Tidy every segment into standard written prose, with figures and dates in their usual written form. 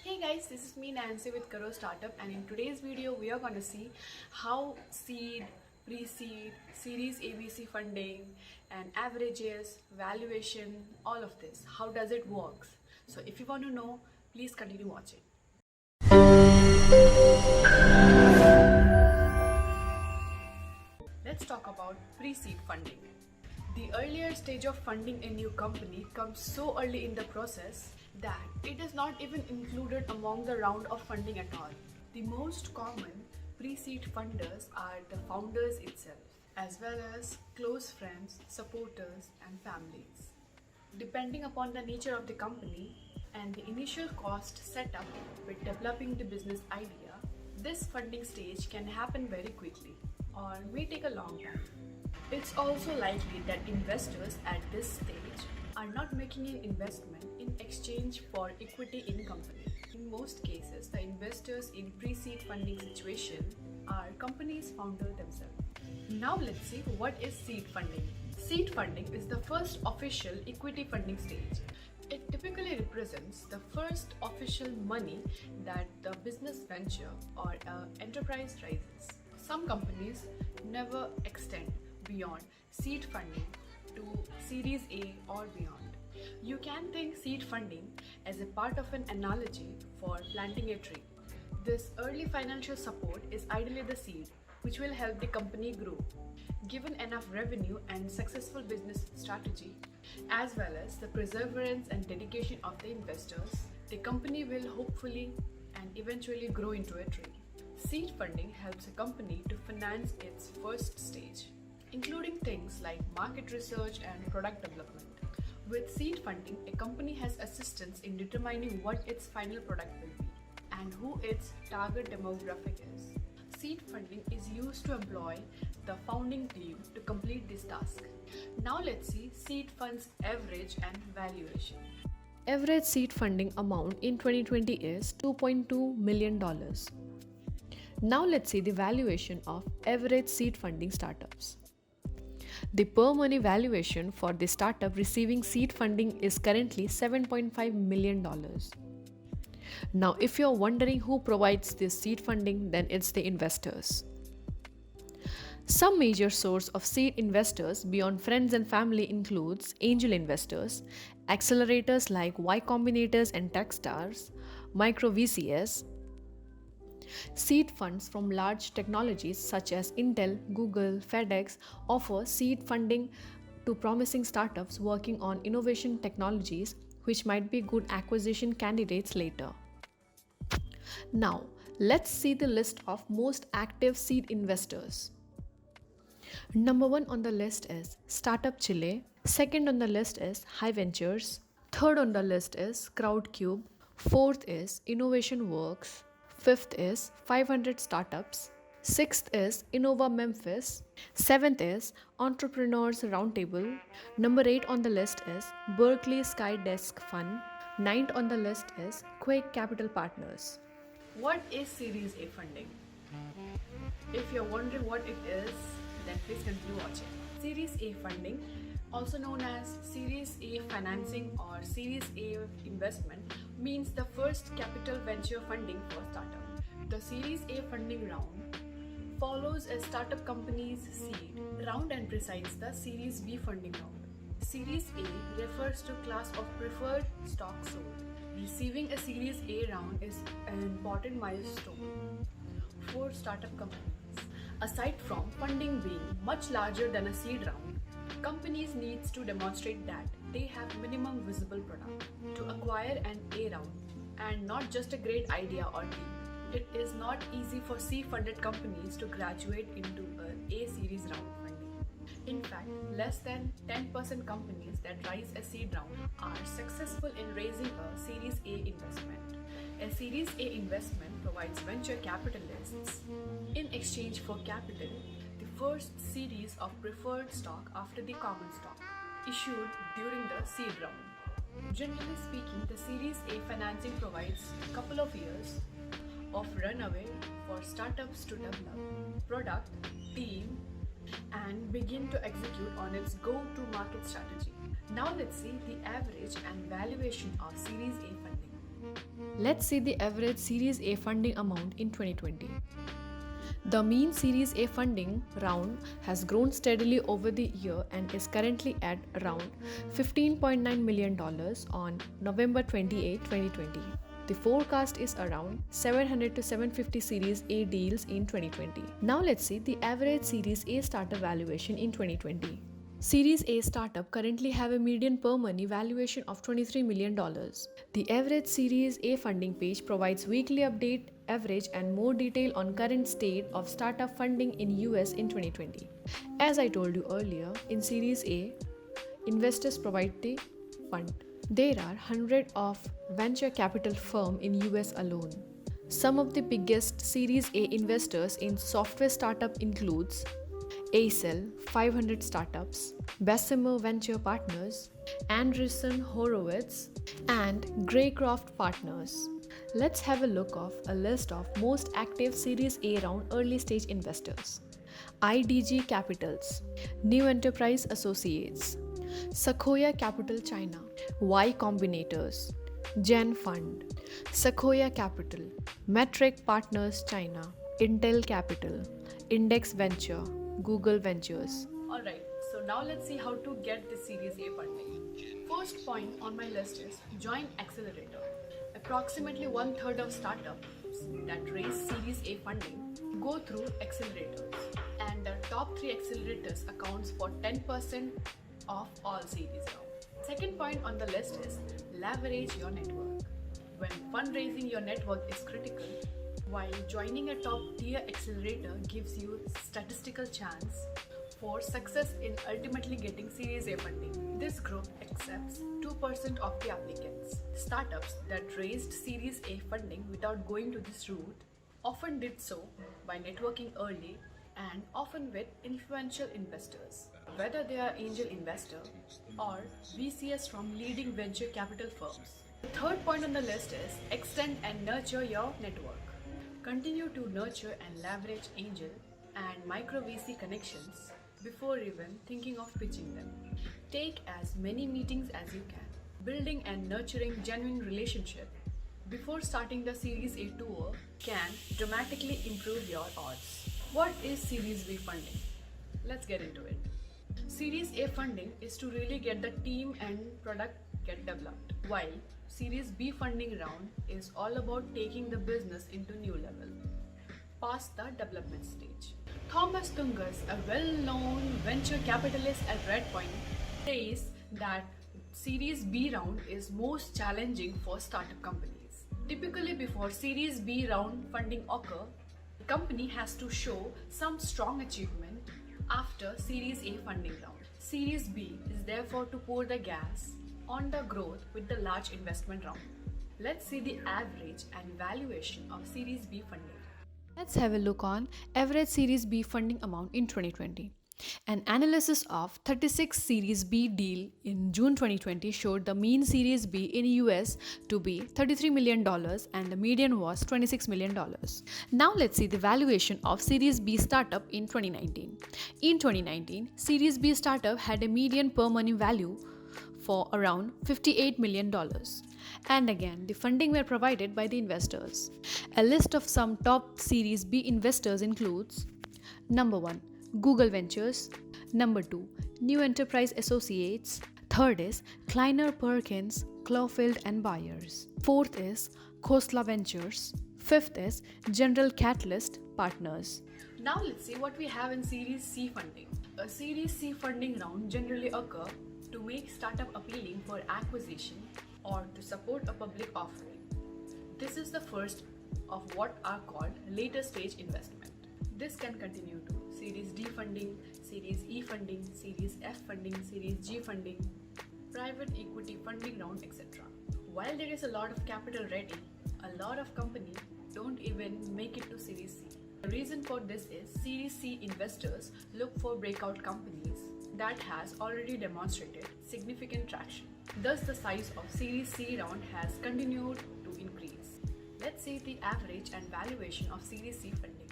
Hey guys, this is me Nancy with Karo Startup, and in today's video we are going to see how seed, pre-seed, series ABC funding and averages, valuation, all of this, how does it works. So if you want to know, please continue watching. Let's talk about pre-seed funding. The earlier stage of funding a new company comes so early in the process that it is not even included among the round of funding at all. The most common pre-seed funders are the founders itself, as well as close friends, supporters, and families. Depending upon the nature of the company and the initial cost set up with developing the business idea, this funding stage can happen very quickly or may take a long time. It's also likely that investors at this stage are not making an investment in exchange for equity in company. In most cases, the investors in pre-seed funding situation are companies' founders themselves. Now let's see what is seed funding. Seed funding is the first official equity funding stage. It typically represents the first official money that the business venture or enterprise raises. Some companies never extend beyond seed funding to Series A or beyond. You can think seed funding as a part of an analogy for planting a tree. This early financial support is ideally the seed which will help the company grow. Given enough revenue and successful business strategy, as well as the perseverance and dedication of the investors, the company will hopefully and eventually grow into a tree. Seed funding helps a company to finance its first stage, including things like market research and product development. With seed funding, a company has assistance in determining what its final product will be and who its target demographic is. Seed funding is used to employ the founding team to complete this task. Now let's see seed funds average and valuation. Average seed funding amount in 2020 is $2.2 million. Now let's see the valuation of average seed funding startups. The per money valuation for the startup receiving seed funding is currently $7.5 million. Now, if you're wondering who provides this seed funding, then it's the investors. Some major source of seed investors beyond friends and family includes angel investors, accelerators like Y Combinators and Techstars, micro VCS, seed funds from large technologies such as Intel, Google, FedEx offer seed funding to promising startups working on innovation technologies which might be good acquisition candidates later. Now, let's see the list of most active seed investors. Number 1 on the list is Startup Chile. Second on the list is High Ventures. Third on the list is Crowdcube. Fourth is Innovation Works. Fifth is 500 Startups. Sixth is Innova Memphis. Seventh is Entrepreneurs Roundtable. Number 8 on the list is Berkeley Skydesk Fund. Ninth on the list is Quake Capital Partners. What is Series A funding? If you're wondering what it is, then please continue watching. Series A funding, also known as Series A financing or Series A investment, means the first capital venture funding for startup. The Series A funding round follows a startup company's seed round and precedes the Series B funding round. Series A refers to class of preferred stock sold. Receiving a Series A round is an important milestone for startup companies. Aside from funding being much larger than a seed round, companies need to demonstrate that they have minimum visible product to acquire an A round and not just a great idea or team. It is not easy for C-funded companies to graduate into an A series round funding. In fact, less than 10% companies that raise a seed round are successful in raising a Series A investment. A Series A investment provides venture capitalists in exchange for capital, the first series of preferred stock after the common stock, issued during the seed round. Generally speaking, the Series A financing provides a couple of years of runway for startups to develop product, team, and begin to execute on its go-to-market strategy. Now let's see the average and valuation of Series A funding. Let's see the average Series A funding amount in 2020. The mean Series A funding round has grown steadily over the year and is currently at around $15.9 million on November 28, 2020. The forecast is around 700 to 750 Series A deals in 2020. Now let's see the average Series A startup valuation in 2020. Series A startup currently have a median per money valuation of $23 million. The average Series A funding page provides weekly update, average and more detail on current state of startup funding in US in 2020. As I told you earlier, in Series A, investors provide the fund. There are hundreds of venture capital firms in US alone. Some of the biggest Series A investors in software startup includes Acel 500 Startups, Bessemer Venture Partners, Andreessen Horowitz, and Greycroft Partners. Let's have a look of a list of most active Series A round early stage investors. IDG Capitals, New Enterprise Associates, Sequoia Capital China, Y Combinators, Gen Fund, Sequoia Capital, Metric Partners China, Intel Capital, Index Venture, Google Ventures. Alright, so now let's see how to get the Series A funding. First point on my list is join Accelerator. Approximately 1/3 of startups that raise Series A funding go through accelerators, and the top 3 accelerators accounts for 10% of all series rounds. Second point on the list is leverage your network. When fundraising, your network is critical. While joining a top-tier accelerator gives you statistical chance for success in ultimately getting Series A funding. This group accepts 2% of the applicants. Startups that raised Series A funding without going to this route often did so by networking early and often with influential investors, whether they are angel investor or VCs from leading venture capital firms. The third point on the list is extend and nurture your network. Continue to nurture and leverage angel and micro VC connections before even thinking of pitching them. Take as many meetings as you can. Building and nurturing genuine relationship before starting the Series A tour can dramatically improve your odds. What is Series B funding? Let's get into it. Series A funding is to really get the team and product get developed, while Series B funding round is all about taking the business into new level, past the development stage. Thomas Tungus, a well-known venture capitalist at Redpoint, says that Series B round is most challenging for startup companies. Typically, before Series B round funding occur, the company has to show some strong achievement after Series A funding round. Series B is therefore to pour the gas on the growth with the large investment round. Let's see the average and valuation of Series B funding. Let's have a look on average Series B funding amount in 2020. An analysis of 36 Series B deal in June 2020 showed the mean Series B in US to be $33 million and the median was $26 million. Now let's see the valuation of Series B startup in 2019. In 2019, Series B startup had a median per money value for around $58 million. And again, the funding were provided by the investors. A list of some top Series B investors includes: number 1, Google Ventures; number 2, New Enterprise Associates; third is Kleiner Perkins, Clofield and Byers; fourth is Khosla Ventures; fifth is General Catalyst Partners. Now let's see what we have in Series C funding. A Series C funding round generally occur to make startup appealing for acquisition or to support a public offering. This is the first of what are called later stage investment. This can continue to Series D funding, Series E funding, Series F funding, Series G funding, private equity funding round, etc. While there is a lot of capital ready, a lot of companies don't even make it to Series C. The reason for this is Series C investors look for breakout companies that has already demonstrated significant traction. Thus, the size of Series C round has continued to increase. Let's see the average and valuation of Series C funding.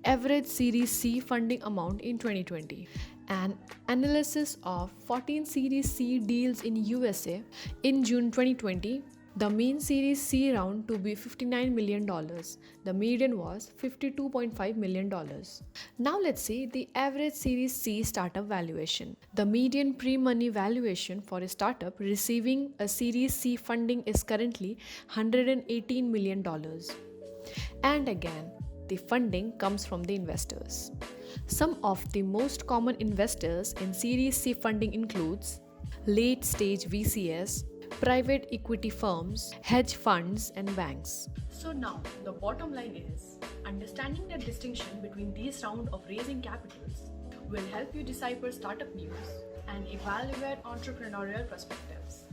Average Series C funding amount in 2020. An analysis of 14 Series C deals in USA in June 2020 The mean Series C round to be $59 million. The median was $52.5 million. Now let's see the average Series C startup valuation. The median pre-money valuation for a startup receiving a Series C funding is currently $118 million. And again, the funding comes from the investors. Some of the most common investors in Series C funding includes late stage VCs, private equity firms, hedge funds, and banks. So now the bottom line is understanding the distinction between these rounds of raising capitals will help you decipher startup news and evaluate entrepreneurial perspectives.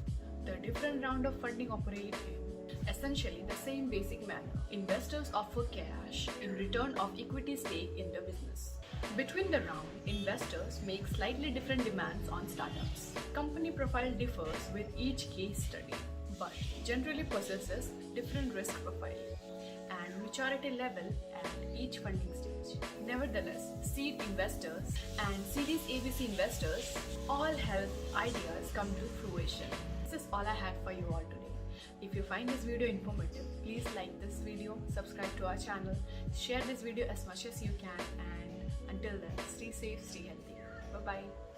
The different round of funding operate in essentially the same basic manner. Investors offer cash in return of equity stake in the business. Between the round, investors make slightly different demands on startups. Company profile differs with each case study, but generally possesses different risk profile and maturity level at each funding stage. Nevertheless, seed investors and Series ABC investors all help ideas come to fruition. This is all I have for you all today. If you find this video informative, please like this video, subscribe to our channel, share this video as much as you can, and until then, stay safe, stay healthy. Bye-bye.